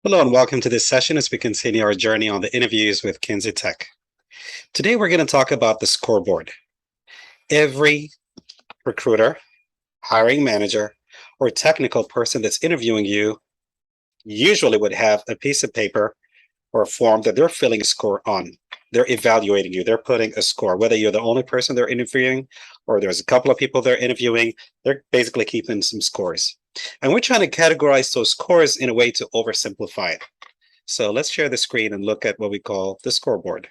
Hello and welcome to this session as we continue our journey on the interviews with Kinsey Tech. Today we're going to talk about the scoreboard. Every recruiter, hiring manager, or technical person that's interviewing you usually would have a piece of paper or a form that they're filling a score on. They're evaluating you. They're putting a score, whether you're the only person they're interviewing or there's a couple of people they're interviewing, they're basically keeping some scores. And we're trying to categorize those scores in a way to oversimplify it. So let's share the screen and look at what we call the scoreboard.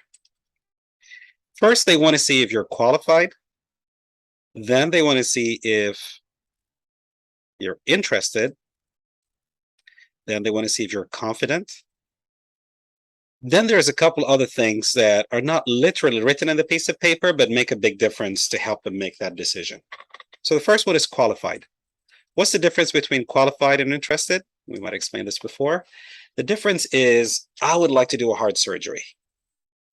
First, they want to see if you're qualified. Then they want to see if you're interested. Then they want to see if you're confident. Then there's a couple other things that are not literally written in the piece of paper, but make a big difference to help them make that decision. So the first one is qualified. What's the difference between qualified and interested? We might explain this before. The difference is I would like to do a heart surgery.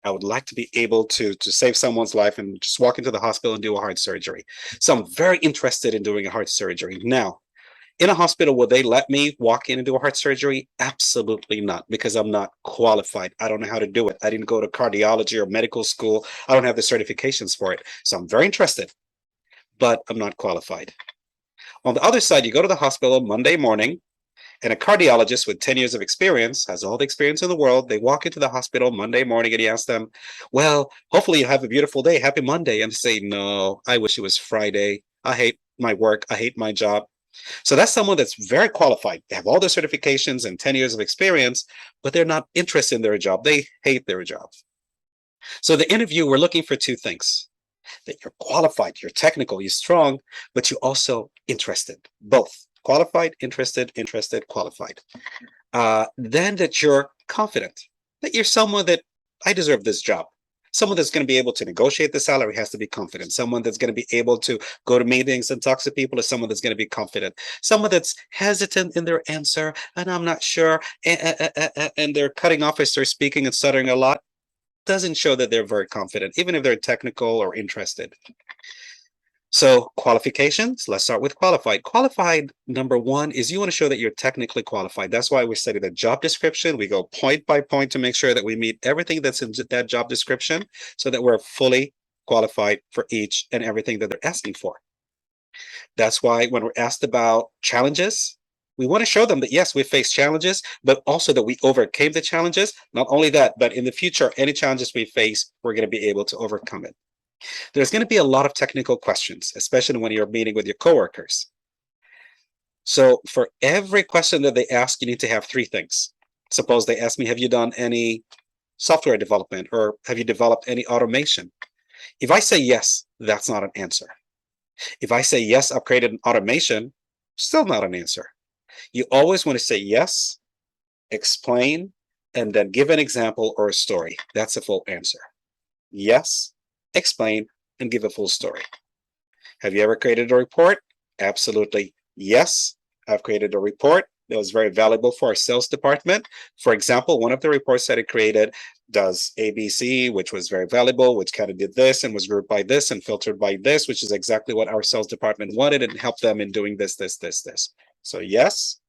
I would like to be able to save someone's life and just walk into the hospital and do a heart surgery. So I'm very interested in doing a heart surgery. Now, in a hospital, will they let me walk in and do a heart surgery? Absolutely not, because I'm not qualified. I don't know how to do it. I didn't go to cardiology or medical school. I don't have the certifications for it. So I'm very interested, but I'm not qualified. On the other side, you go to the hospital Monday morning, and a cardiologist with 10 years of experience has all the experience in the world. They walk into the hospital Monday morning and he asks them, well, hopefully you have a beautiful day. Happy Monday. And they say, no, I wish it was Friday. I hate my work. I hate my job. So that's someone that's very qualified. They have all their certifications and 10 years of experience, but they're not interested in their job. They hate their job. So the interview, we're looking for two things: that you're qualified, you're technical, you're strong, but you're also interested. Both qualified, interested, qualified. Then that you're confident, that you're someone that I deserve this job. Someone that's going to be able to negotiate the salary has to be confident. Someone that's going to be able to go to meetings and talk to people is someone that's going to be confident. Someone that's hesitant in their answer, and I'm not sure, and they're cutting off as they're speaking and stuttering a lot, doesn't show that they're very confident, even if they're technical or interested. So qualifications, let's start with qualified. Qualified, number one, is you want to show that you're technically qualified. That's why we study the job description. We go point by point to make sure that we meet everything that's in that job description so that we're fully qualified for each and everything that they're asking for. That's why when we're asked about challenges, we want to show them that yes, we face challenges, but also that we overcame the challenges. Not only that, but in the future, any challenges we face, we're going to be able to overcome it. There's going to be a lot of technical questions, especially when you're meeting with your coworkers. So for every question that they ask, you need to have three things. Suppose they ask me, have you done any software development or have you developed any automation? If I say yes, that's not an answer. If I say yes, I've created an automation, still not an answer. You always want to say yes, explain, and then give an example or a story. That's a full answer. Yes, explain, and give a full story. Have you ever created a report? Absolutely. Yes, I've created a report that was very valuable for our sales department. For example, one of the reports that it created does ABC, which was very valuable, which kind of did this and was grouped by this and filtered by this, which is exactly what our sales department wanted and helped them in doing this. So yes,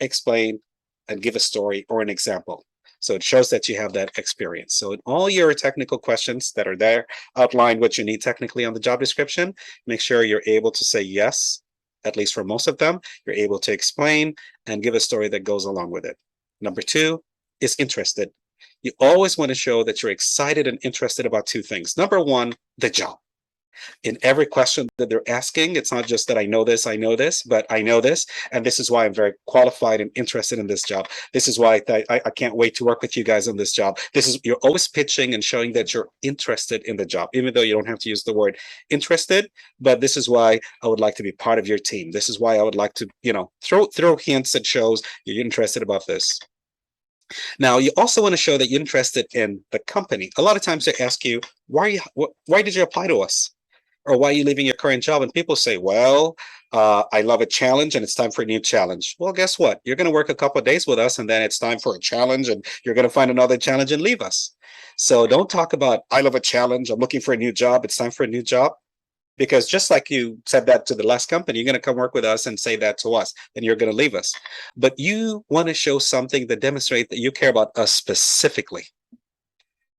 explain, and give a story or an example. So it shows that you have that experience. So in all your technical questions that are there, outline what you need technically on the job description. Make sure you're able to say yes, at least for most of them. You're able to explain and give a story that goes along with it. Number two is interested. You always want to show that you're excited and interested about two things. Number one, the job. In every question that they're asking, it's not just that I know this, but I know this, and this is why I'm very qualified and interested in this job. This is why I can't wait to work with you guys on this job. You're always pitching and showing that you're interested in the job, even though you don't have to use the word interested. But this is why I would like to be part of your team. This is why I would like to, throw hints that shows you're interested about this. Now, you also want to show that you're interested in the company. A lot of times they ask you, why did you apply to us? Or why are you leaving your current job? And people say, well, I love a challenge and it's time for a new challenge. Well, guess what? You're going to work a couple of days with us and then it's time for a challenge and you're going to find another challenge and leave us. So don't talk about, I love a challenge. I'm looking for a new job. It's time for a new job. Because just like you said that to the last company, you're going to come work with us and say that to us, then you're going to leave us. But you want to show something that demonstrates that you care about us specifically.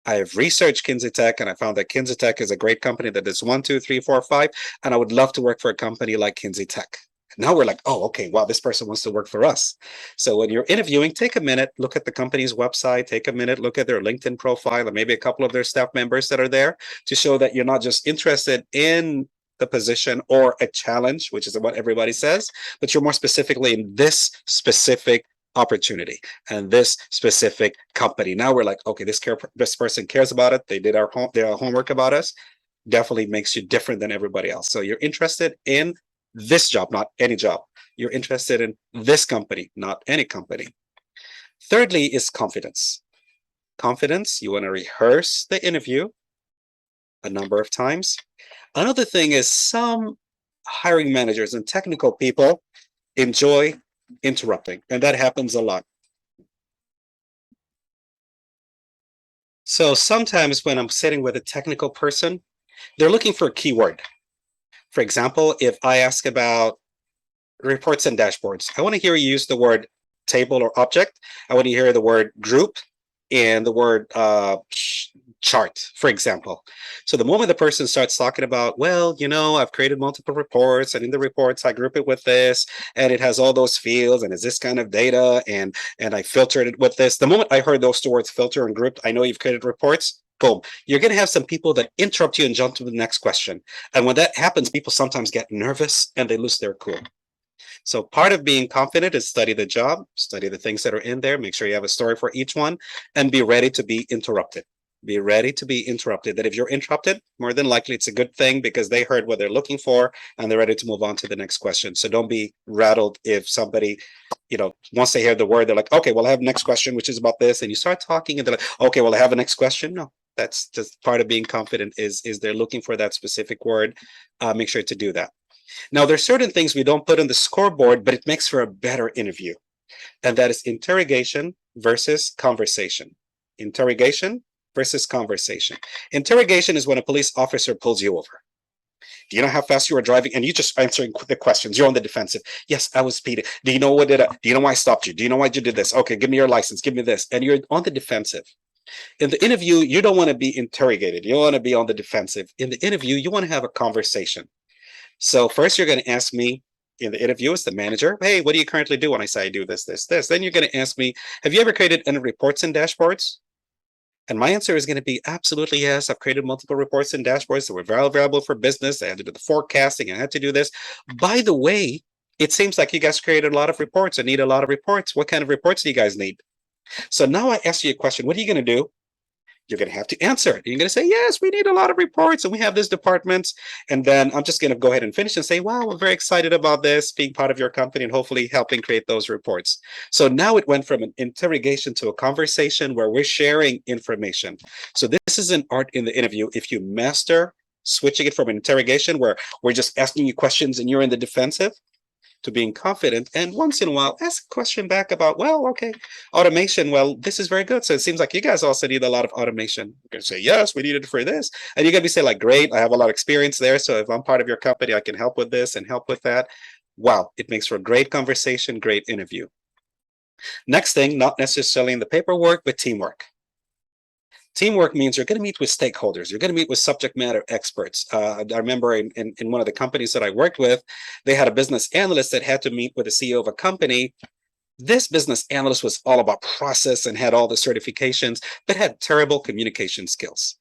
I have researched Kinsey Tech and I found that Kinsey Tech is a great company that does 1, 2, 3, 4, 5. And I would love to work for a company like Kinsey Tech. Now we're like, oh, okay, wow, this person wants to work for us. So when you're interviewing, take a minute, look at the company's website, take a minute, look at their LinkedIn profile, and maybe a couple of their staff members that are there to show that you're not just interested in the position or a challenge, which is what everybody says, but you're more specifically in this specific opportunity and this specific company. Now we're like, okay, this person cares about it. They did their homework about us. Definitely makes you different than everybody else. So you're interested in this job, not any job. You're interested in this company, not any company. Thirdly is confidence. Confidence, you want to rehearse the interview a number of times. Another thing is some hiring managers and technical people enjoy interrupting, and that happens a lot. So sometimes when I'm sitting with a technical person, they're looking for a keyword. For example, if I ask about reports and dashboards, I want to hear you use the word table or object. I want to hear the word group and the word chart, for example. So the moment the person starts talking about, well, you know, I've created multiple reports, and in the reports I group it with this, and it has all those fields, and it's this kind of data, and I filtered it with this. The moment I heard those two words, filter and grouped, I know you've created reports. Boom. You're going to have some people that interrupt you and jump to the next question. And when that happens, people sometimes get nervous and they lose their cool. So part of being confident is study the job, study the things that are in there, make sure you have a story for each one, and be ready to be interrupted. Be ready to be interrupted. That if you're interrupted, more than likely it's a good thing because they heard what they're looking for and they're ready to move on to the next question. So don't be rattled if somebody, you know, once they hear the word, they're like, okay, well, I have next question, which is about this. And you start talking and they're like, okay, well, I have a next question. No, that's just part of being confident is they're looking for that specific word. Make sure to do that. Now, there's certain things we don't put on the scoreboard, but it makes for a better interview. And that is interrogation versus conversation. Interrogation versus conversation. Interrogation is when a police officer pulls you over. Do you know how fast you were driving? And you just answering the questions. You're on the defensive. Yes, I was speeding. Do you know what did I? Do you know why I stopped you? Do you know why you did this? Okay, give me your license. Give me this. And you're on the defensive. In the interview, you don't want to be interrogated. You want to be on the defensive. In the interview, you want to have a conversation. So first you're going to ask me in the interview as the manager, hey, what do you currently do when I say I do this, this, this? Then you're going to ask me, have you ever created any reports and dashboards? And my answer is going to be absolutely yes. I've created multiple reports and dashboards that were very valuable for business. I had to do the forecasting and I had to do this. By the way, it seems like you guys created a lot of reports and need a lot of reports. What kind of reports do you guys need? So now I ask you a question. What are you going to do? You're going to have to answer it. You're going to say, yes, we need a lot of reports and we have this department. And then I'm just going to go ahead and finish and say, wow, we're very excited about this, being part of your company and hopefully helping create those reports. So now it went from an interrogation to a conversation where we're sharing information. So this is an art in the interview. If you master switching it from an interrogation where we're just asking you questions and you're in the defensive, to being confident, and once in a while ask a question back about, well, okay, automation, well, this is very good, so it seems like you guys also need a lot of automation. You're going to say, yes, we need it for this, and you're going to be saying like, great, I have a lot of experience there, so if I'm part of your company, I can help with this and help with that. Wow, it makes for a great conversation, great interview. Next thing, not necessarily in the paperwork, but teamwork. Teamwork means you're going to meet with stakeholders. You're going to meet with subject matter experts. I remember in one of the companies that I worked with, they had a business analyst that had to meet with the CEO of a company. This business analyst was all about process and had all the certifications, but had terrible communication skills.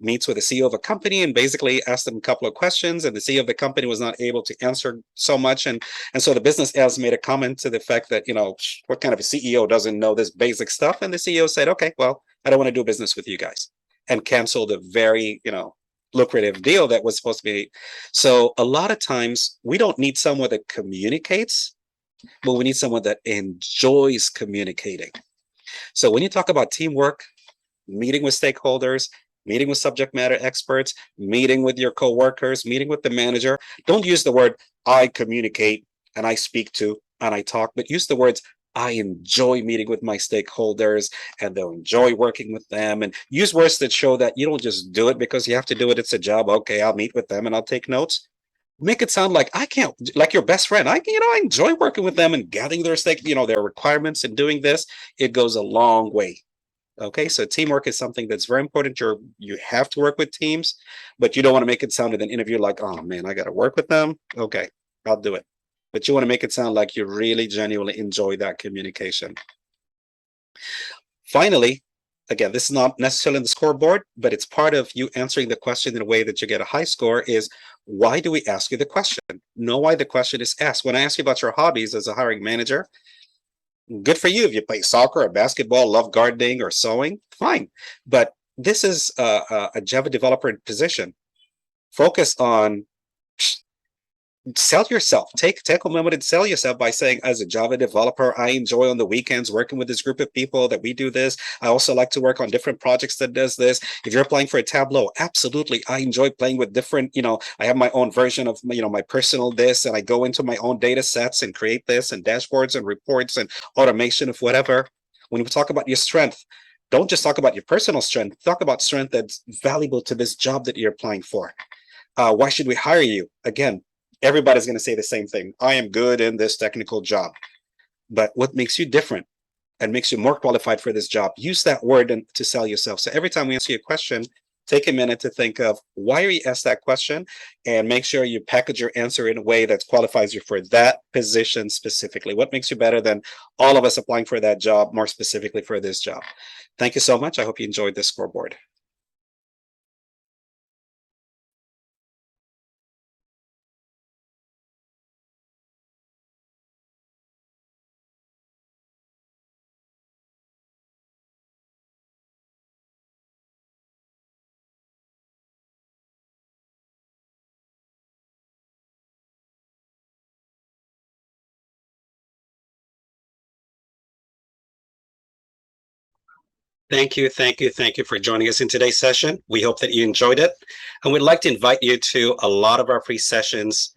Meets with the CEO of a company and basically asked them a couple of questions, and the CEO of the company was not able to answer so much. And so the business analyst made a comment to the fact that, you know, what kind of a CEO doesn't know this basic stuff? And the CEO said, okay, well, I don't want to do business with you guys, and canceled a very, you know, lucrative deal that was supposed to be. So a lot of times we don't need someone that communicates, but we need someone that enjoys communicating. So when you talk about teamwork, meeting with stakeholders, meeting with subject matter experts, meeting with your coworkers, meeting with the manager, don't use the word I communicate and I speak to and I talk, but use the words I enjoy meeting with my stakeholders and they'll enjoy working with them, and use words that show that you don't just do it because you have to do it. It's a job. Okay, I'll meet with them and I'll take notes. Make it sound like I can't, like your best friend. I enjoy working with them and gathering their requirements and doing this. It goes a long way. Okay, so teamwork is something that's very important. You have to work with teams, but you don't want to make it sound in an interview like, oh man, I got to work with them. Okay, I'll do it. But you want to make it sound like you really genuinely enjoy that communication. Finally, again, this is not necessarily in the scoreboard, but it's part of you answering the question in a way that you get a high score is, why do we ask you the question? Know why the question is asked. When I ask you about your hobbies as a hiring manager, good for you. If you play soccer or basketball, love gardening or sewing, fine. But this is a Java developer position. Focus on sell yourself. Take a moment and sell yourself by saying, as a Java developer, I enjoy on the weekends working with this group of people that we do this. I also like to work on different projects that does this. If you're applying for a Tableau, absolutely. I enjoy playing with different, I have my own version of, my personal this, and I go into my own data sets and create this and dashboards and reports and automation of whatever. When we talk about your strength, don't just talk about your personal strength. Talk about strength that's valuable to this job that you're applying for. Why should we hire you? Again, everybody's going to say the same thing. I am good in this technical job. But what makes you different and makes you more qualified for this job? Use that word to sell yourself. So every time we answer your question, take a minute to think of why are you asked that question, and make sure you package your answer in a way that qualifies you for that position specifically. What makes you better than all of us applying for that job, more specifically for this job? Thank you so much. I hope you enjoyed this scoreboard. Thank you, thank you, thank you for joining us in today's session. We hope that you enjoyed it, and we'd like to invite you to a lot of our free sessions.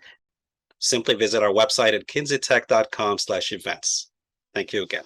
Simply visit our website at kinseytech.com/events. Thank you again.